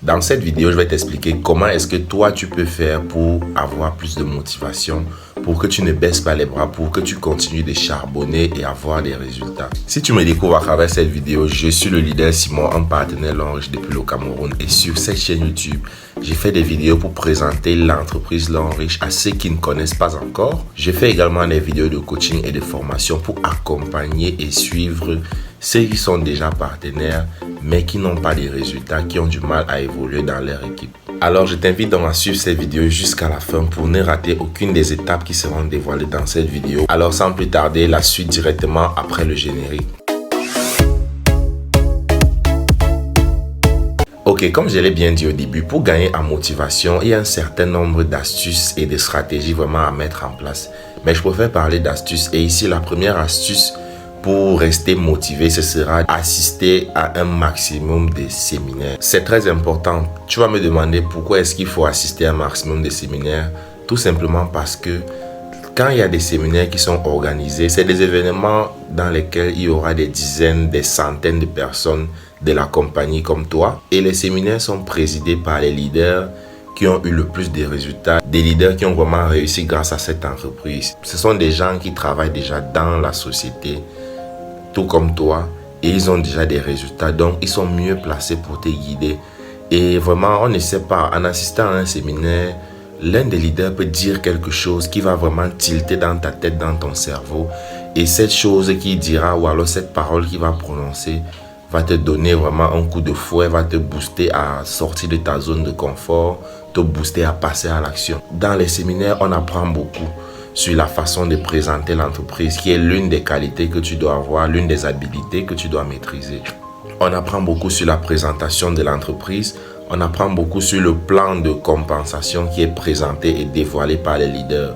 Dans cette vidéo, je vais t'expliquer comment est-ce que toi tu peux faire pour avoir plus de motivation, pour que tu ne baisses pas les bras, pour que tu continues de charbonner et avoir des résultats. Si tu me découvres à travers cette vidéo, je suis le leader Simon, un partenaire Longe depuis le Cameroun. Et sur cette chaîne YouTube, j'ai fait des vidéos pour présenter l'entreprise Longe à ceux qui ne connaissent pas encore. Je fais également des vidéos de coaching et de formation pour accompagner et suivre ceux qui sont déjà partenaires, mais qui n'ont pas de résultats, qui ont du mal à évoluer dans leur équipe. Alors, je t'invite donc à suivre cette vidéo jusqu'à la fin pour ne rater aucune des étapes qui seront dévoilées dans cette vidéo. Alors, sans plus tarder, la suite directement après le générique. Ok, comme je l'ai bien dit au début, pour gagner en motivation, il y a un certain nombre d'astuces et de stratégies vraiment à mettre en place. Mais je préfère parler d'astuces. Et ici, la première astuce pour rester motivé, ce sera assister à un maximum de séminaires. C'est très important. Tu vas me demander pourquoi est-ce qu'il faut assister à un maximum de séminaires. Tout simplement parce que quand il y a des séminaires qui sont organisés, c'est des événements dans lesquels il y aura des dizaines, des centaines de personnes de la compagnie comme toi. Et les séminaires sont présidés par les leaders qui ont eu le plus de résultats, des leaders qui ont vraiment réussi grâce à cette entreprise. Ce sont des gens qui travaillent déjà dans la société, tout comme toi, et ils ont déjà des résultats, donc ils sont mieux placés pour te guider. Et vraiment, on ne sait pas, en assistant à un séminaire, l'un des leaders peut dire quelque chose qui va vraiment tilter dans ta tête, dans ton cerveau, et cette chose qu'il dira, ou alors cette parole qu'il va prononcer, va te donner vraiment un coup de fouet, va te booster à sortir de ta zone de confort, te booster à passer à l'action. Dans les séminaires, on apprend beaucoup sur la façon de présenter l'entreprise, qui est l'une des qualités que tu dois avoir, l'une des habilités que tu dois maîtriser. On apprend beaucoup sur la présentation de l'entreprise, on apprend beaucoup sur le plan de compensation qui est présenté et dévoilé par les leaders.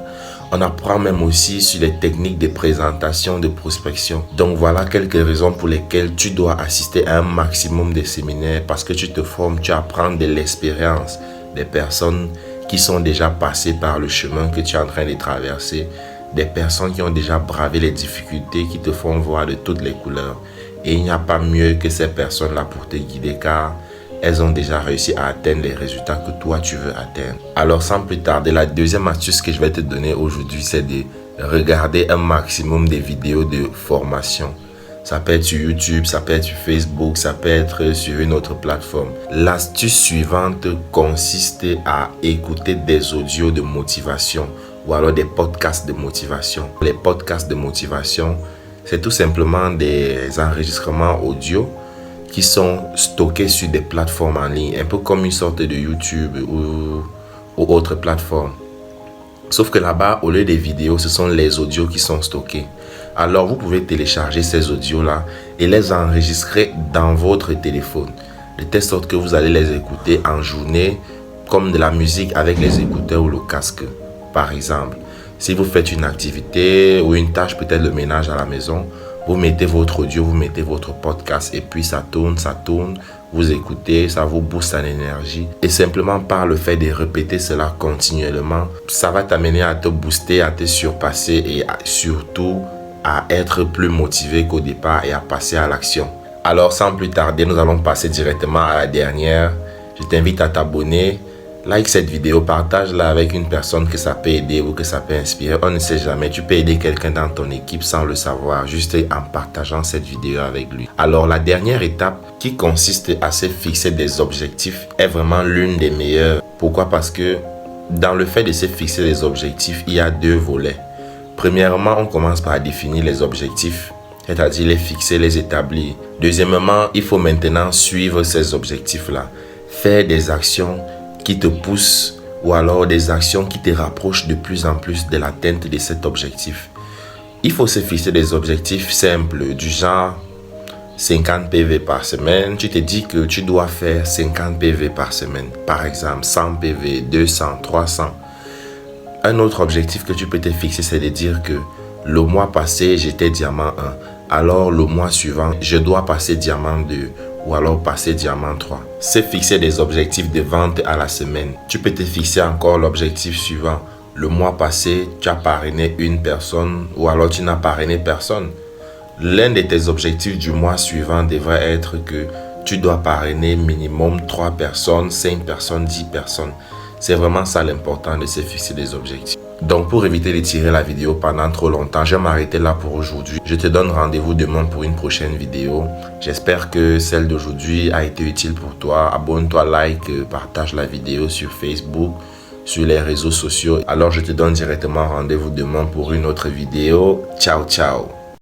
On apprend même aussi sur les techniques de présentation, de prospection. Donc voilà quelques raisons pour lesquelles tu dois assister à un maximum de séminaires, parce que tu te formes, tu apprends de l'expérience des personnes qui sont déjà passés par le chemin que tu es en train de traverser, des personnes qui ont déjà bravé les difficultés, qui te font voir de toutes les couleurs. Et il n'y a pas mieux que ces personnes-là pour te guider, car elles ont déjà réussi à atteindre les résultats que toi tu veux atteindre. Alors sans plus tarder, la deuxième astuce que je vais te donner aujourd'hui, c'est de regarder un maximum de vidéos de formation. Ça peut être sur YouTube, ça peut être sur Facebook, ça peut être sur une autre plateforme. L'astuce suivante consiste à écouter des audios de motivation ou alors des podcasts de motivation. Les podcasts de motivation, c'est tout simplement des enregistrements audio qui sont stockés sur des plateformes en ligne, un peu comme une sorte de YouTube ou autre plateforme. Sauf que là-bas, au lieu des vidéos, ce sont les audios qui sont stockés. Alors, vous pouvez télécharger ces audios-là et les enregistrer dans votre téléphone, de telle sorte que vous allez les écouter en journée, comme de la musique avec les écouteurs ou le casque. Par exemple, si vous faites une activité ou une tâche, peut-être le ménage à la maison, vous mettez votre audio, vous mettez votre podcast et puis ça tourne, vous écoutez, ça vous booste en énergie. Et simplement par le fait de répéter cela continuellement, ça va t'amener à te booster, à te surpasser et surtout à être plus motivé qu'au départ et à passer à l'action. Alors sans plus tarder, nous allons passer directement à la dernière. Je t'invite à t'abonner. Like cette vidéo, partage-la avec une personne que ça peut aider ou que ça peut inspirer. On ne sait jamais, tu peux aider quelqu'un dans ton équipe sans le savoir, juste en partageant cette vidéo avec lui. Alors la dernière étape qui consiste à se fixer des objectifs est vraiment l'une des meilleures. Pourquoi? Parce que dans le fait de se fixer des objectifs, il y a deux volets. Premièrement, on commence par définir les objectifs, c'est-à-dire les fixer, les établir. Deuxièmement, il faut maintenant suivre ces objectifs-là, faire des actions qui te poussent ou alors des actions qui te rapprochent de plus en plus de l'atteinte de cet objectif. Il faut se fixer des objectifs simples du genre 50 PV par semaine. Tu te dis que tu dois faire 50 PV par semaine. Par exemple, 100 PV, 200, 300. Un autre objectif que tu peux te fixer, c'est de dire que le mois passé, j'étais diamant 1. Alors le mois suivant, je dois passer diamant 2. Ou alors passer diamant 3. C'est fixer des objectifs de vente à la semaine. Tu peux te fixer encore l'objectif suivant. Le mois passé, tu as parrainé une personne ou alors tu n'as parrainé personne. L'un de tes objectifs du mois suivant devrait être que tu dois parrainer minimum 3 personnes, 5 personnes, 10 personnes. C'est vraiment ça l'important de se fixer des objectifs. Donc pour éviter d'étirer la vidéo pendant trop longtemps, je vais m'arrêter là pour aujourd'hui. Je te donne rendez-vous demain pour une prochaine vidéo. J'espère que celle d'aujourd'hui a été utile pour toi. Abonne-toi, like, partage la vidéo sur Facebook, sur les réseaux sociaux. Alors je te donne directement rendez-vous demain pour une autre vidéo. Ciao, ciao.